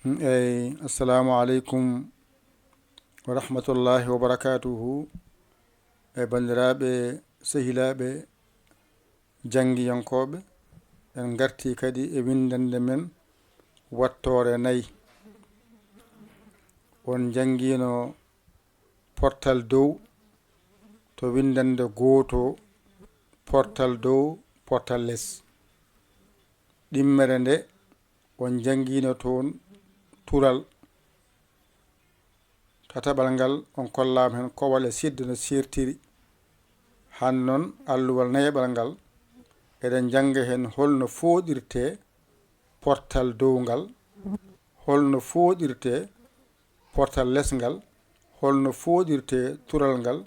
Assalamu alaikum wa rahmatullahi wa barakatuhu. Bandiraɓe sehilaɓe janggiyankoɓe, en garti kadi e windande men wattore nayi. On jangino portal dow to windande goto, portal dow portal less. Ɗimmere nde on jangino toon tural. Tataɓal ngal on kollama hen kowal e sidde no sertiri. Han noon alluwal nayaɓal ngal eɗen janga hen holno foɗirte portal dow ngal, holno foɗirte portal less ngal, holno foɗirte tural ngal,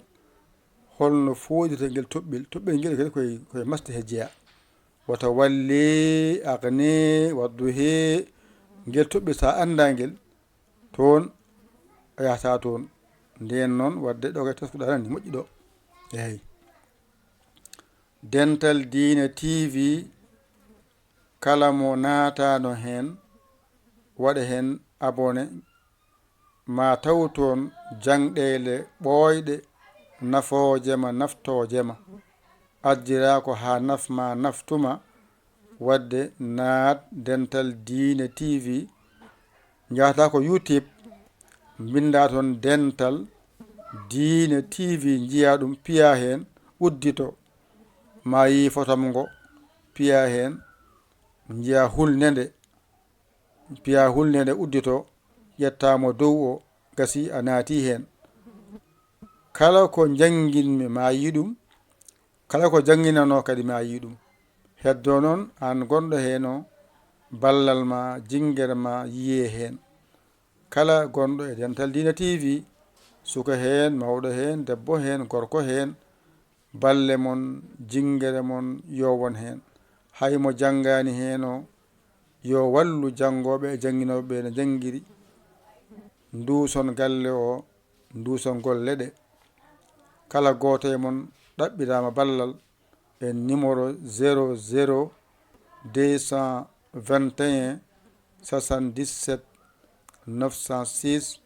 holno foɗirte ngel toɓɓel. Toɓɓel ngel kadi koye masde he jeeya. Wata walle agne wadduhe ngel toɓɓel sa anda ngel toon a yahata toon. Nden noon wadde ɗo kay teskuɗa ni moƴƴi ɗo. Eyi. Dental Dina TV kala mo naatano hen waɗa hen abonné ma taw toon jangɗele ɓoyɗe nafoojema naftojema. Addira ko ha nafma naftuma wadde naat Dental Dina TV. Jahata ko YouTube binda toon Dental Dina TV jiya ɗum piya hen uddito ma yi fotom ngo piya hen jiya hulnede piya hulnede uddito ƴettamo dow o gasi a naati hen. Kala ko janginmi ma yi ɗum, kala ko janginano kadi ma yi ɗum. Heddo noon an gonɗo heno ballal ma jingere ma yiye hen. Kala gonɗo e Dental Dina TV, suka hen mawɗo hen debbo hen gorko hen, balle mon jingere mon yo won hen. Haymo jangani heno yo wallu jangoɓe e janginoɓe no jangiri nduson galle o, nduson golle ɗe. Kala goto e mon ɗaɓɓirama ballal e numéro 00 221 77 906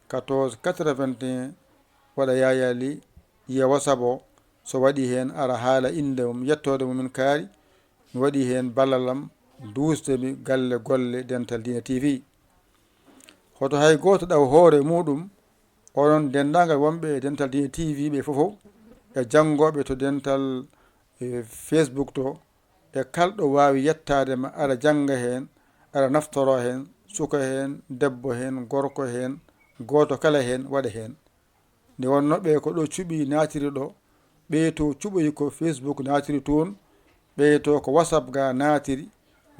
14 81. waɗa yayali yiya WhatsApp o. So waɗi hen ara haala inde mum yettode mumin kaari. Mi waɗi hen ballalam dusdemi galle golle Dental Dina TV. Hoto hay goto ɗaw hoore muɗum onon dendagal wonɓe e Dental Dina TV ɓe fofo e jangoɓe to Dental Facebook to e kalɗo wawi yettadema aɗa janga hen aɗa naftoro hen, suka hen debbo hen gorko hen goto kala hen waɗa hen. Nde wonno ɓe ko ɗo cuɓi natiri ɗo, ɓe to cuɓoyi ko Facebook natiri toon, ɓe to ko WhatsApp ga natiri.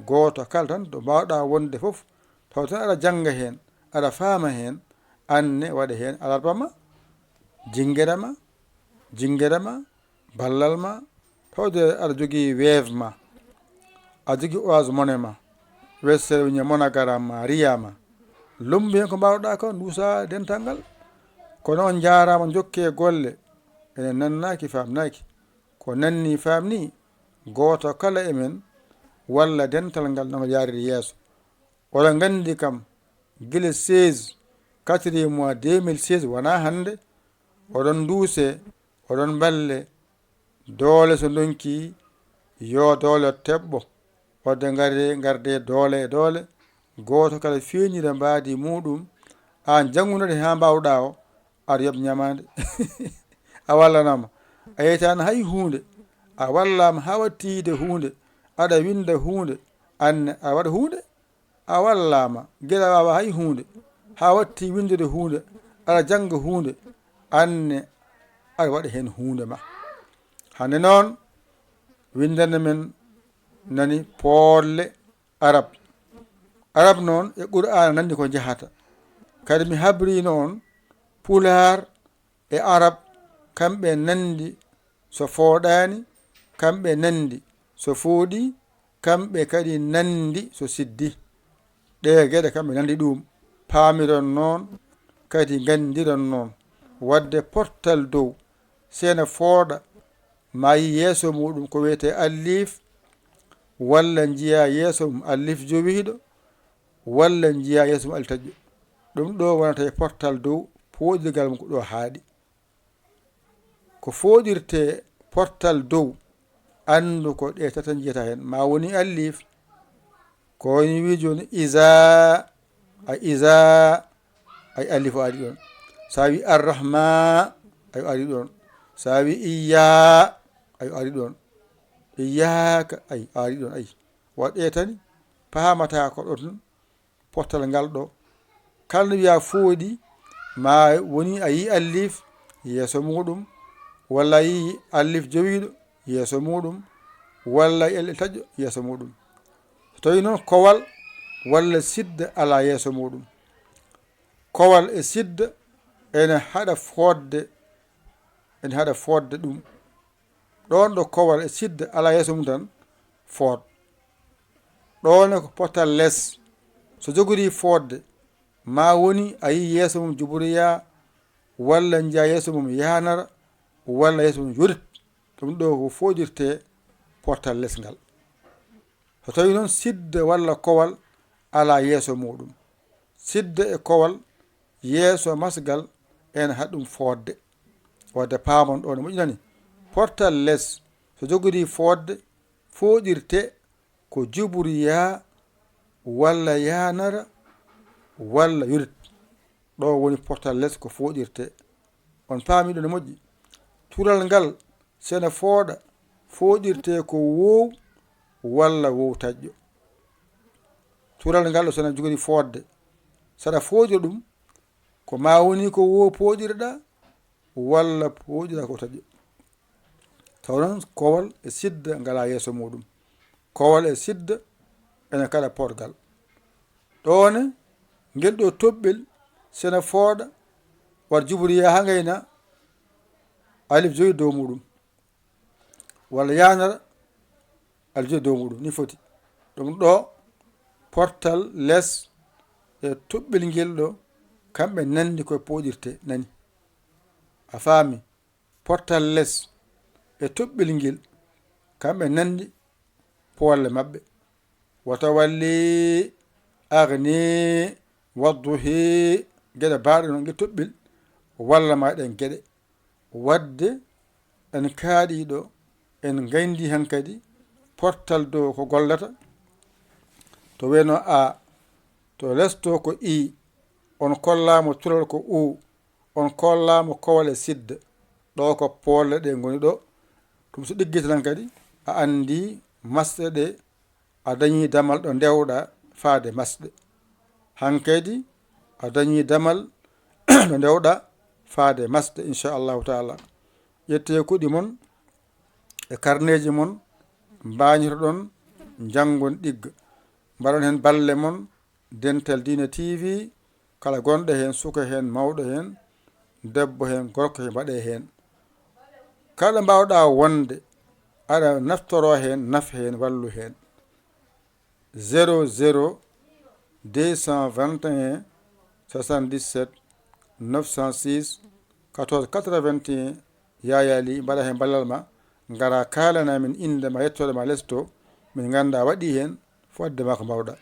Goto kala tan to mbawɗa wonde foof taw tan aɗa janga hen aɗa faama hen anne waɗa hen alarba jingere ma ballal ma tawde aɗa jogui Wave ma, a jogui Orange Money ma, Western Monogram ma, Ria ma. Lumbi hen ko mbawɗa ko duusa dental ngal. Kono on jarama jokke golle ene nannaki famnaki. Ko nanni famni goto kala emen walla dental ngal no yariri yeeso. Oɗon gandi kam gila 16 4 mois 2016 wona hande. Oɗon duuse oɗon balle doole so donki yo doole tebɓo wadde garde doole e doole. Goto kala feñira mbadi muɗum an jangunode ha mbawɗa o aɗa yoɓ ñamade. A wallanama a yeytani hay hunde, a wallama ha wattide hunde, aɗa winda hunde anne a waɗa hunde. A wallama gueɗa wawa hay hunde ha watti windude hunde, aɗa janga hunde anne aɗa waɗa hen hunde ma. Hande noon windande men nani poolle Arab noon e Qur'an nandi ko jahata. Kadi mi habrino on Pular e Arab kamɓe nandi so fooɗani, kamɓe nandi so fooɗi, kamɓe kadi nandi so siddi. Ɗe gueɗe kamɓe nandi ɗum paamiron noon kadi gandiron noon. Wadde portal dow sena fooɗa ma yi yeeso muɗum ko wiyete alif walla jiya yeeso mum alif jowiɗo walla jiya yeeso mum ali taƴƴo. ɗum ɗo wonata e portal dow pooɗirgal mum ko ɗo haaɗi. ko fooɗirte portal dow anndu ko ɗe tata jiyata hen. ma woni allif ko woni wi joni isa ay allif o ari ɗon. sa wi arrahma ay o ari ɗon. sa wi iya ay o ari ɗon. iyaka ay o ari ɗon. ay waɗe tani paamata ko ɗon portal ngal ɗo. kala wiya fooɗi ma woni a yi allif yeeso muɗum, walla yi allif jowiɗo yeeso muɗum, walla el taƴƴo yeeso muɗum. so tawi noon kowal walla sidda ala yeeso muɗum, kowal e sidda ene haɗa fodde ɗum. ɗon ɗo kowal e sidda ala yeeso mum tan food. ɗone ko portal less. so jogori fodde ma woni a yi yeeso mum juboriya, walla jiya yeeso mum yanara, walla yeeso mum yorit. ɗum ɗo ko fooɗirte portal less ngal. so tawi noon sidda walla kowal ala yeeso muɗum, sidda e kowal yeeso masgal ene haɗa ɗum fodde. wadde paamon ɗo ne moƴƴinani portal less so jogori fodde fooɗirte ko juboriya, walla yanara, walla yorit. ɗo woni portal less ko fooɗirte. on paamiɗo ne moƴƴi. tural ngal sene fooɗa fooɗirte ko wow walla wow taƴƴo. tural ngal ɗo sene jogori fodde saɗa fooɗira ɗum ko ma woni ko wow pooɗirɗa, walla pooɗira ko taƴƴo. taw noon kowal e sidda ngala yeeso muɗum, kowal e sidda ene kaɗa porgal. ɗone ngel ɗo toɓɓel sene fooɗa wat juboriya ha gayna alif joyi dow muɗum, walla yanara alif joyi dow muɗum, ni foti. ɗum ɗo portal less e toɓɓel ngel ɗo kamɓe nandi koye pooɗirte nani. a faami. portal less e toɓɓel ngel kamɓe nandi polle maɓɓe. wata walli agni wadduhi geɗe baaɗe noon ngel toɓɓel walla ma ɗen geɗe. wadde en kaaɗiɗo en gayndi hankadi portal dow ko gollata. to weno a, to lesto ko i, on kollama tural ko u, on kollama kowal e sidda. ɗo ko polle ɗe goni ɗo. ɗum so ɗiggita tan kadi a andi masɗe ɗe, a dañi damal ɗo ndewɗa faade masɗe. hankadi a dañi damal ɗo ndewɗa faade masɗe inchallahu taala. ƴette kuɗi mon e karneji mon mbañoto ɗon janggon ɗigga. mbaɗon hen balle mon Dental Dina TV. kala gonɗo hen suka hen mawɗo hen debbo hen gorko hen mbaɗe hen. kala mbawɗa wonde aɗa naftoro hen naf hen wallu hen. 00 221 77 906 14 81 yayali mbaɗa hen ballal ma ngara kalana min inde ma, yettode ma lesto min ganda waɗi hen fodde ma ko mbawɗa.